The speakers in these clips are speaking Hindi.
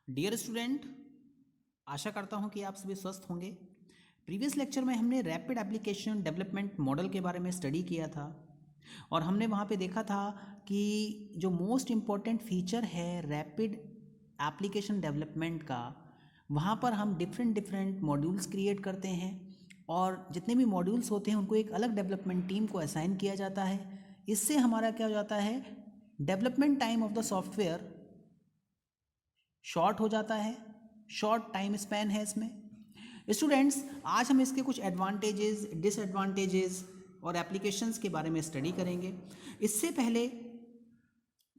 डियर स्टूडेंट, आशा करता हूँ कि आप सभी स्वस्थ होंगे। प्रीवियस लेक्चर में हमने रैपिड एप्लीकेशन डेवलपमेंट मॉडल के बारे में स्टडी किया था और हमने वहाँ पे देखा था कि जो मोस्ट इम्पॉर्टेंट फीचर है रैपिड एप्लीकेशन डेवलपमेंट का, वहाँ पर हम डिफरेंट डिफरेंट मॉड्यूल्स क्रिएट करते हैं और जितने भी मॉड्यूल्स होते हैं उनको एक अलग डेवलपमेंट टीम को असाइन किया जाता है। इससे हमारा क्या हो जाता है, development time of the software short हो जाता है, शॉर्ट टाइम स्पैन है इसमें। स्टूडेंट्स, आज हम इसके कुछ एडवांटेजेस, डिसएडवांटेजेस और एप्लीकेशंस के बारे में स्टडी करेंगे। इससे पहले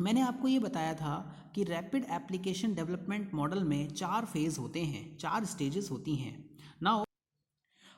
मैंने आपको ये बताया था कि रैपिड एप्लीकेशन डेवलपमेंट मॉडल में 4 फेज़ होते हैं, 4 स्टेजेस होती हैं। नाउ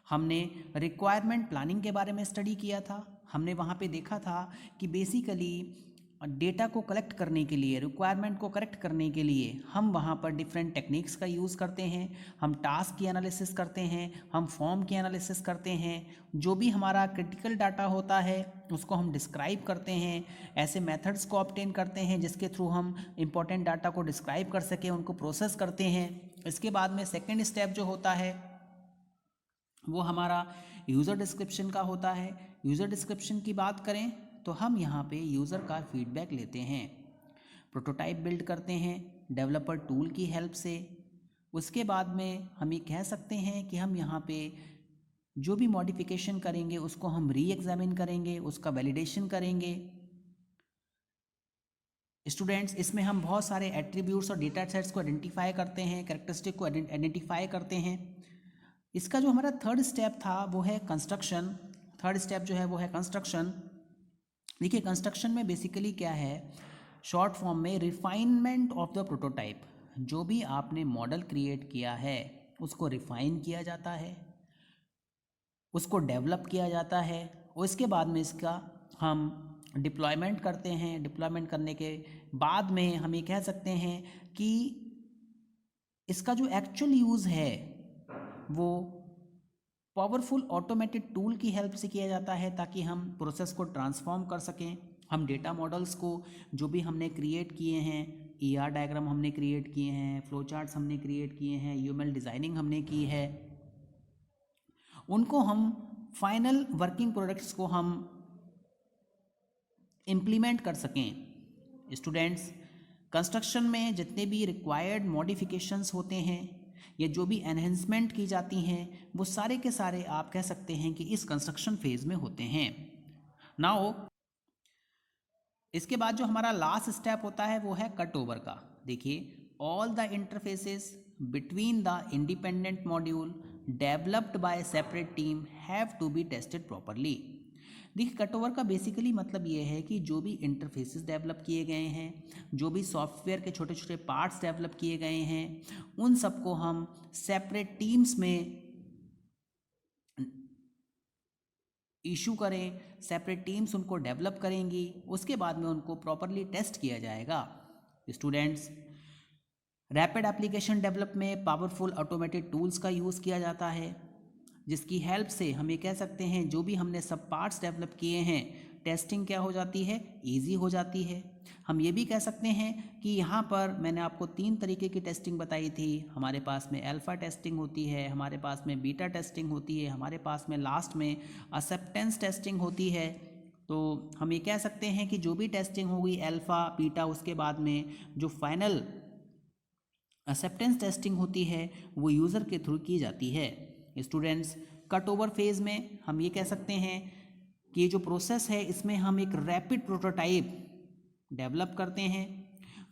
हमने रिक्वायरमेंट प्लानिंग के बारे में स्टडी किया था। हमने वहाँ पे देखा था कि बेसिकली डेटा को कलेक्ट करने के लिए, रिक्वायरमेंट को करेक्ट करने के लिए हम वहाँ पर डिफरेंट टेक्निक्स का यूज़ करते हैं। हम टास्क की एनालिसिस करते हैं, हम फॉर्म की एनालिसिस करते हैं, जो भी हमारा क्रिटिकल डाटा होता है उसको हम डिस्क्राइब करते हैं। ऐसे मेथड्स को ऑब्टेन करते हैं जिसके थ्रू हम इंपॉर्टेंट डाटा को डिस्क्राइब कर सकें, उनको प्रोसेस करते हैं। इसके बाद में सेकेंड स्टेप जो होता है वो हमारा यूज़र डिस्क्रिप्शन का होता है। यूज़र डिस्क्रिप्शन की बात करें तो हम यहाँ पे यूज़र का फीडबैक लेते हैं, प्रोटोटाइप बिल्ड करते हैं डेवलपर टूल की हेल्प से। उसके बाद में हम ये कह सकते हैं कि हम यहाँ पे जो भी मॉडिफिकेशन करेंगे उसको हम री एग्जामिन करेंगे, उसका वैलिडेशन करेंगे। स्टूडेंट्स, इसमें हम बहुत सारे एट्रीब्यूट्स और डेटा सेट्स को आइडेंटिफाई करते हैं, कैरेक्टरिस्टिक को आइडेंटिफाई करते हैं। इसका जो हमारा थर्ड स्टेप था वो है कंस्ट्रक्शन। थर्ड स्टेप जो है वो है कंस्ट्रक्शन। देखिए, कंस्ट्रक्शन में बेसिकली क्या है, शॉर्ट फॉर्म में रिफाइनमेंट ऑफ द प्रोटोटाइप। जो भी आपने मॉडल क्रिएट किया है उसको रिफाइन किया जाता है, उसको डेवलप किया जाता है। उसके बाद में इसका हम डिप्लॉयमेंट करते हैं। डिप्लॉयमेंट करने के बाद में हम ये कह सकते हैं कि इसका जो एक्चुअल यूज़ है वो पावरफुल ऑटोमेटेड टूल की हेल्प से किया जाता है ताकि हम प्रोसेस को ट्रांसफॉर्म कर सकें। हम डेटा मॉडल्स को जो भी हमने क्रिएट किए हैं, ईआर डायग्राम हमने क्रिएट किए हैं, फ्लो चार्ट्स हमने क्रिएट किए हैं, यूएमएल डिज़ाइनिंग हमने की है, उनको हम फाइनल वर्किंग प्रोडक्ट्स को हम इम्प्लीमेंट कर सकें। स्टूडेंट्स, कंस्ट्रक्शन में जितने भी रिक्वायर्ड मॉडिफिकेशंस होते हैं या जो भी एनहेंसमेंट की जाती हैं वो सारे के सारे आप कह सकते हैं कि इस कंस्ट्रक्शन फेज़ में होते हैं। नाउ इसके बाद जो हमारा लास्ट स्टेप होता है वो है कट ओवर का। देखिए, all the interfaces between the independent module developed by separate team have to be tested properly. देखिए, कट ओवर का बेसिकली मतलब ये है कि जो भी इंटरफेसेस डेवलप किए गए हैं, जो भी सॉफ्टवेयर के छोटे छोटे पार्ट्स डेवलप किए गए हैं, उन सबको हम सेपरेट टीम्स में इशू करें, सेपरेट टीम्स उनको डेवलप करेंगी, उसके बाद में उनको प्रॉपरली टेस्ट किया जाएगा। स्टूडेंट्स, रैपिड एप्लीकेशन डेवलप में पावरफुल ऑटोमेटेड टूल्स का यूज़ किया जाता है जिसकी हेल्प से हम ये कह सकते हैं जो भी हमने सब पार्ट्स डेवलप किए हैं, टेस्टिंग क्या हो जाती है, ईजी हो जाती है। हम ये भी कह सकते हैं कि यहाँ पर मैंने आपको 3 तरीके की टेस्टिंग बताई थी। हमारे पास में अल्फ़ा टेस्टिंग होती है, हमारे पास में बीटा टेस्टिंग होती है, हमारे पास में लास्ट में एक्सेप्टेंस टेस्टिंग होती है। तो हम ये कह सकते हैं कि जो भी टेस्टिंग होगी अल्फ़ा बीटा, उसके बाद में जो फाइनल एक्सेप्टेंस टेस्टिंग होती है वो यूज़र के थ्रू की जाती है। स्टूडेंट्स, कट ओवर फेज़ में हम ये कह सकते हैं कि ये जो प्रोसेस है इसमें हम एक रैपिड प्रोटोटाइप डेवलप करते हैं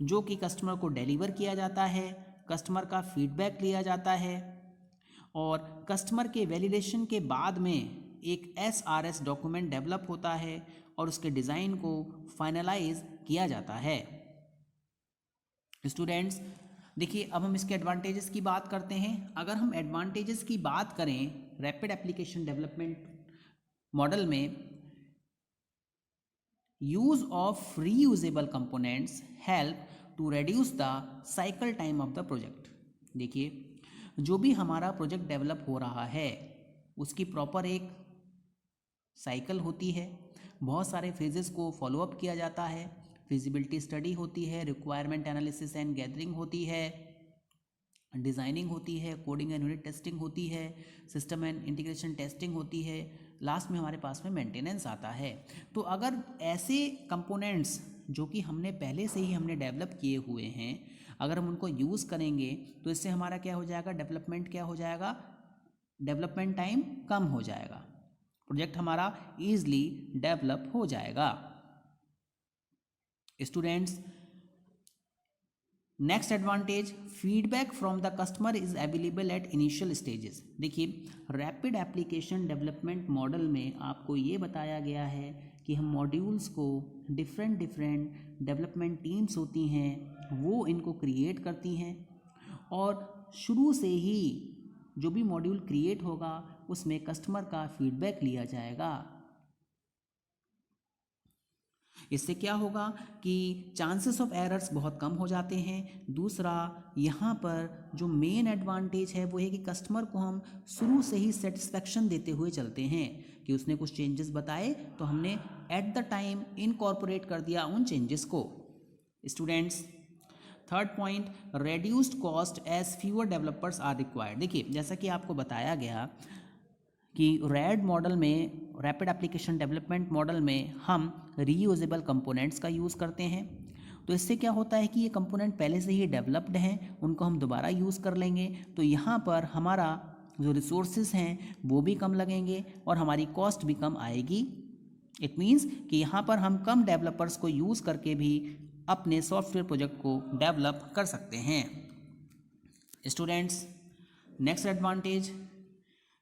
जो कि कस्टमर को डिलीवर किया जाता है, कस्टमर का फीडबैक लिया जाता है और कस्टमर के वैलिडेशन के बाद में एक SRS डॉक्यूमेंट डेवलप होता है और उसके डिज़ाइन को फाइनलाइज किया जाता है। स्टूडेंट्स, देखिए, अब हम इसके एडवांटेजेस की बात करते हैं। अगर हम एडवांटेजेस की बात करें रैपिड एप्लीकेशन डेवलपमेंट मॉडल में, use of reusable components help to reduce the cycle time of the project. देखिए, जो भी हमारा प्रोजेक्ट डेवलप हो रहा है उसकी प्रॉपर एक साइकिल होती है, बहुत सारे फेजेस को फॉलोअप किया जाता है, फिजिबिलिटी स्टडी होती है, रिक्वायरमेंट एनालिसिस एंड गैदरिंग होती है, डिज़ाइनिंग होती है, कोडिंग एंड यूनिट टेस्टिंग होती है, सिस्टम एंड इंटीग्रेशन टेस्टिंग होती है, लास्ट में हमारे पास में मेंटेनेंस आता है। तो अगर ऐसे कंपोनेंट्स जो कि हमने पहले से ही हमने डेवलप किए हुए हैं, अगर हम उनको यूज़ करेंगे तो इससे हमारा क्या हो जाएगा, डेवलपमेंट क्या हो जाएगा, डेवलपमेंट टाइम कम हो जाएगा, प्रोजेक्ट हमारा ईजिली डेवलप हो जाएगा। Students, next advantage, feedback from the customer is available at initial stages. देखिए, रैपिड एप्लीकेशन डेवलपमेंट मॉडल में आपको ये बताया गया है कि हम मॉड्यूल्स को डिफरेंट डेवलपमेंट टीम्स होती हैं वो इनको क्रिएट करती हैं, और शुरू से ही जो भी मॉड्यूल क्रिएट होगा उसमें कस्टमर का फीडबैक लिया जाएगा। इससे क्या होगा कि चांसेस ऑफ एरर्स बहुत कम हो जाते हैं। दूसरा, यहाँ पर जो मेन एडवांटेज है वो है कि कस्टमर को हम शुरू से ही सेटिस्फेक्शन देते हुए चलते हैं कि उसने कुछ चेंजेस बताए तो हमने एट द टाइम इनकॉर्पोरेट कर दिया उन चेंजेस को। Students, third point, reduced cost as fewer developers are required. देखिए, जैसा कि आपको बताया गया कि रैड मॉडल में, रैपिड एप्लीकेशन डेवलपमेंट मॉडल में हम रीयूजेबल कंपोनेंट्स का यूज़ करते हैं। तो इससे क्या होता है कि ये कंपोनेंट पहले से ही डेवलप्ड हैं, उनको हम दोबारा यूज़ कर लेंगे, तो यहाँ पर हमारा जो रिसोर्सेज हैं वो भी कम लगेंगे और हमारी कॉस्ट भी कम आएगी। इट मीन्स कि यहाँ पर हम कम डेवलपर्स को यूज़ करके भी अपने सॉफ्टवेयर प्रोजेक्ट को डेवलप कर सकते हैं। स्टूडेंट्स, नेक्स्ट एडवांटेज,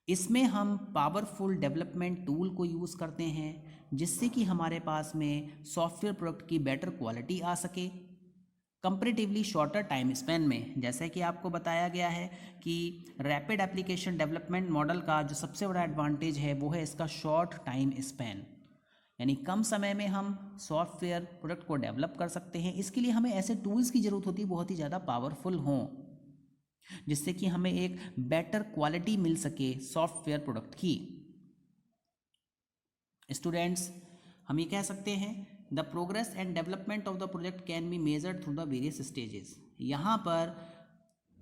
इसमें हम पावरफुल डेवलपमेंट टूल को यूज़ करते हैं जिससे कि हमारे पास में सॉफ्टवेयर प्रोडक्ट की बेटर क्वालिटी आ सके कंपैरेटिवली शॉर्टर टाइम स्पैन में। जैसे कि आपको बताया गया है कि रैपिड एप्लीकेशन डेवलपमेंट मॉडल का जो सबसे बड़ा एडवांटेज है वो है इसका शॉर्ट टाइम स्पैन, यानी कम समय में हम सॉफ्टवेयर प्रोडक्ट को डेवलप कर सकते हैं। इसके लिए हमें ऐसे टूल्स की ज़रूरत होती है बहुत ही ज़्यादा पावरफुल हों, जिससे कि हमें एक बेटर क्वालिटी मिल सके सॉफ्टवेयर प्रोडक्ट की। स्टूडेंट्स, हम ये कह सकते हैं the progress and development of the project can be measured through the various stages. यहाँ पर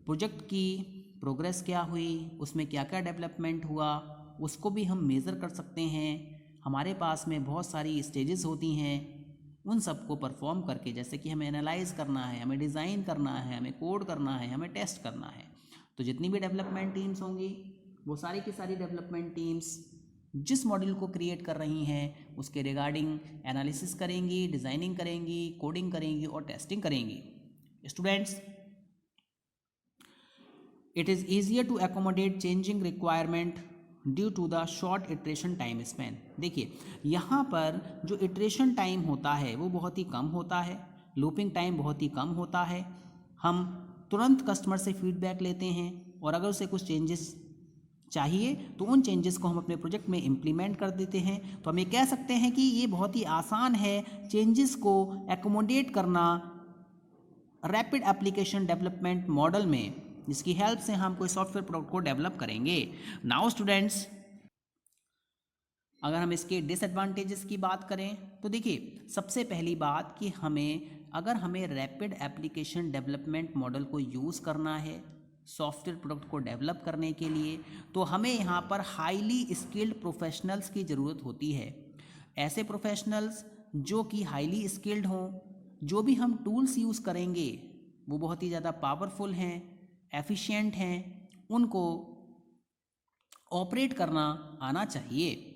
प्रोजेक्ट की प्रोग्रेस क्या हुई, उसमें क्या क्या डेवलपमेंट हुआ, उसको भी हम मेज़र कर सकते हैं। हमारे पास में बहुत सारी स्टेजेस होती हैं, उन सबको परफॉर्म करके, जैसे कि हमें एनालाइज करना है, हमें डिज़ाइन करना है, हमें कोड करना है, हमें टेस्ट करना है, तो जितनी भी डेवलपमेंट टीम्स होंगी वो सारी की सारी डेवलपमेंट टीम्स जिस मॉड्यूल को क्रिएट कर रही हैं उसके रिगार्डिंग एनालिसिस करेंगी, डिज़ाइनिंग करेंगी, कोडिंग करेंगी और टेस्टिंग करेंगी। Students, it is easier to accommodate changing requirement due to the short iteration time span. देखिए, यहाँ पर जो इटरेशन टाइम होता है वो बहुत ही कम होता है, लूपिंग टाइम बहुत ही कम होता है। हम तुरंत कस्टमर से फीडबैक लेते हैं और अगर उसे कुछ चेंजेस चाहिए तो उन चेंजेस को हम अपने प्रोजेक्ट में इम्प्लीमेंट कर देते हैं। तो हम ये कह सकते हैं कि ये बहुत ही आसान है चेंजेस को एकोमोडेट करना रैपिड एप्लीकेशन डेवलपमेंट मॉडल में, जिसकी हेल्प से हम कोई सॉफ्टवेयर प्रोडक्ट को डेवलप करेंगे। नाउ स्टूडेंट्स, अगर हम इसके डिसएडवांटेजेस की बात करें तो देखिए, सबसे पहली बात कि अगर हमें रैपिड एप्लीकेशन डेवलपमेंट मॉडल को यूज़ करना है सॉफ्टवेयर प्रोडक्ट को डेवलप करने के लिए, तो हमें यहाँ पर हाईली स्किल्ड प्रोफेशनल्स की ज़रूरत होती है। ऐसे प्रोफेशनल्स जो कि हाईली स्किल्ड हों, जो भी हम टूल्स यूज़ करेंगे वो बहुत ही ज़्यादा पावरफुल हैं, एफिशिएंट हैं, उनको ऑपरेट करना आना चाहिए।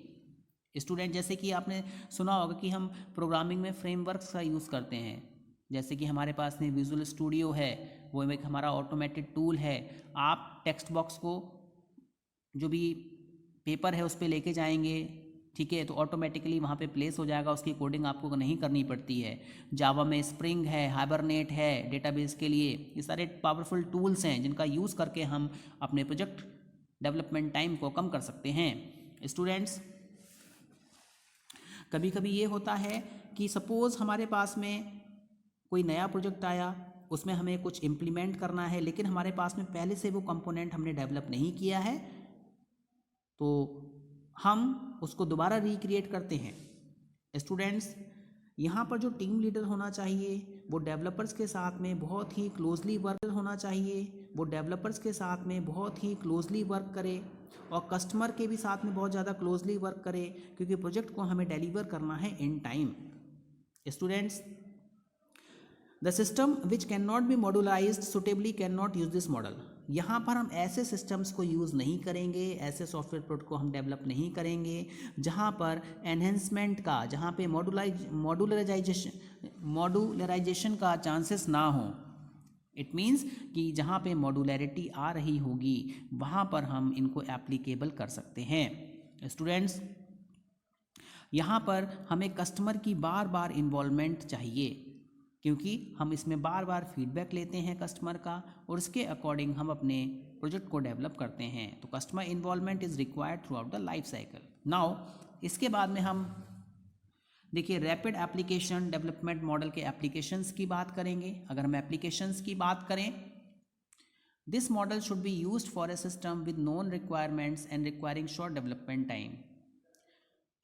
स्टूडेंट, जैसे कि आपने सुना होगा कि हम प्रोग्रामिंग में फ्रेमवर्क्स का यूज़ करते हैं, जैसे कि हमारे पास में विजुअल स्टूडियो है, वो एक हमारा ऑटोमेटेड टूल है। आप टेक्स्ट बॉक्स को जो भी पेपर है उस पर लेके जाएंगे, ठीक है, तो ऑटोमेटिकली वहाँ पे प्लेस हो जाएगा, उसकी कोडिंग आपको नहीं करनी पड़ती है। जावा में स्प्रिंग है, हाइबरनेट है डेटाबेस के लिए, ये सारे पावरफुल टूल्स हैं जिनका यूज़ करके हम अपने प्रोजेक्ट डेवलपमेंट टाइम को कम कर सकते हैं। स्टूडेंट्स, कभी कभी ये होता है कि सपोज़ हमारे पास में कोई नया प्रोजेक्ट आया, उसमें हमें कुछ इम्प्लीमेंट करना है, लेकिन हमारे पास में पहले से वो कंपोनेंट हमने डेवलप नहीं किया है, तो हम उसको दोबारा रिक्रिएट करते हैं। स्टूडेंट्स, यहाँ पर जो टीम लीडर होना चाहिए वो डेवलपर्स के साथ में बहुत ही क्लोजली वर्क होना चाहिए, वो डेवलपर्स के साथ में बहुत ही क्लोजली वर्क करे और कस्टमर के भी साथ में बहुत ज़्यादा क्लोजली वर्क करे, क्योंकि प्रोजेक्ट को हमें डिलीवर करना है in time. Students, the system which can not be modularized suitably can not use this model. यहाँ पर हम ऐसे सिस्टम्स को यूज़ नहीं करेंगे, ऐसे सॉफ्टवेयर प्रोडक्ट को हम डेवलप नहीं करेंगे जहाँ पर एनहेंसमेंट का, जहाँ पे मॉड्यूलराइजेशन का चांसेस ना हो। इट मीन्स कि जहाँ पे मॉड्यूलैरिटी आ रही होगी वहाँ पर हम इनको एप्लीकेबल कर सकते हैं। स्टूडेंट्स, यहाँ पर हमें कस्टमर की बार बार इन्वॉल्वमेंट चाहिए, क्योंकि हम इसमें बार बार फीडबैक लेते हैं कस्टमर का और उसके अकॉर्डिंग हम अपने प्रोजेक्ट को डेवलप करते हैं। तो customer involvement is required through out the life cycle. Now इसके बाद में हम देखिए रैपिड एप्लीकेशन डेवलपमेंट मॉडल के एप्लीकेशंस की बात करेंगे। अगर हम एप्लीकेशंस की बात करें, this model should be used for a system with known requirements and requiring short development time.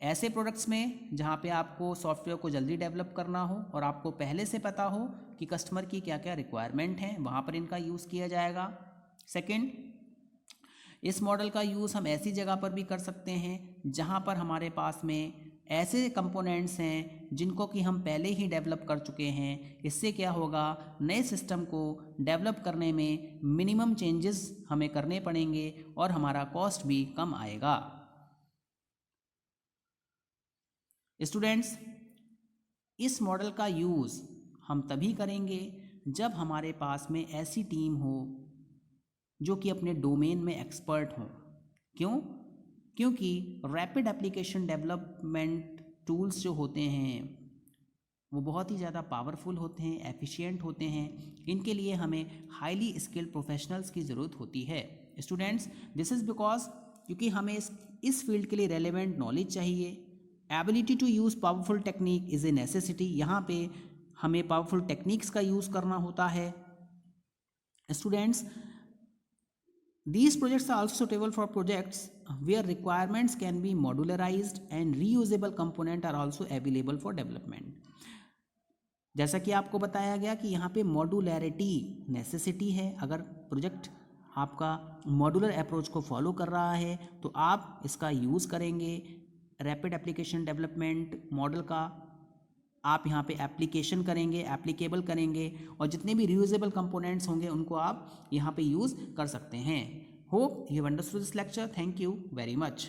ऐसे प्रोडक्ट्स में जहाँ पे आपको सॉफ्टवेयर को जल्दी डेवलप करना हो और आपको पहले से पता हो कि कस्टमर की क्या क्या रिक्वायरमेंट है, वहाँ पर इनका यूज़ किया जाएगा। सेकंड, इस मॉडल का यूज़ हम ऐसी जगह पर भी कर सकते हैं जहाँ पर हमारे पास में ऐसे कंपोनेंट्स हैं जिनको कि हम पहले ही डेवलप कर चुके हैं। इससे क्या होगा, नए सिस्टम को डेवलप करने में मिनिमम चेंजेस हमें करने पड़ेंगे और हमारा कॉस्ट भी कम आएगा। स्टूडेंट्स, इस मॉडल का यूज़ हम तभी करेंगे जब हमारे पास में ऐसी टीम हो जो कि अपने डोमेन में एक्सपर्ट हो। क्यों? क्योंकि रैपिड एप्लीकेशन डेवलपमेंट टूल्स जो होते हैं वो बहुत ही ज़्यादा पावरफुल होते हैं, एफिशिएंट होते हैं। इनके लिए हमें हाईली स्किल्ड प्रोफेशनल्स की ज़रूरत होती है। स्टूडेंट्स, दिस इज़ बिकॉज क्योंकि हमें इस फील्ड के लिए रेलेवेंट नॉलेज चाहिए। Ability to use powerful technique is a necessity. यहाँ पे हमें पावरफुल टेक्निक्स का यूज़ करना होता है। Students, these projects are also suitable for projects where requirements can be modularized and reusable component are also available for development। जैसा कि आपको बताया गया कि यहाँ पे मॉड्यूलैरिटी नेसेसिटी है। अगर प्रोजेक्ट आपका मॉड्यूलर अप्रोच को फॉलो कर रहा है तो आप इसका यूज़ करेंगे। रैपिड एप्लीकेशन डेवलपमेंट मॉडल का आप यहाँ पे एप्लीकेशन करेंगे, एप्लीकेबल करेंगे और जितने भी रियूजेबल कंपोनेंट्स होंगे उनको आप यहाँ पे यूज़ कर सकते हैं। Hope you have understood this lecture. Thank you very much.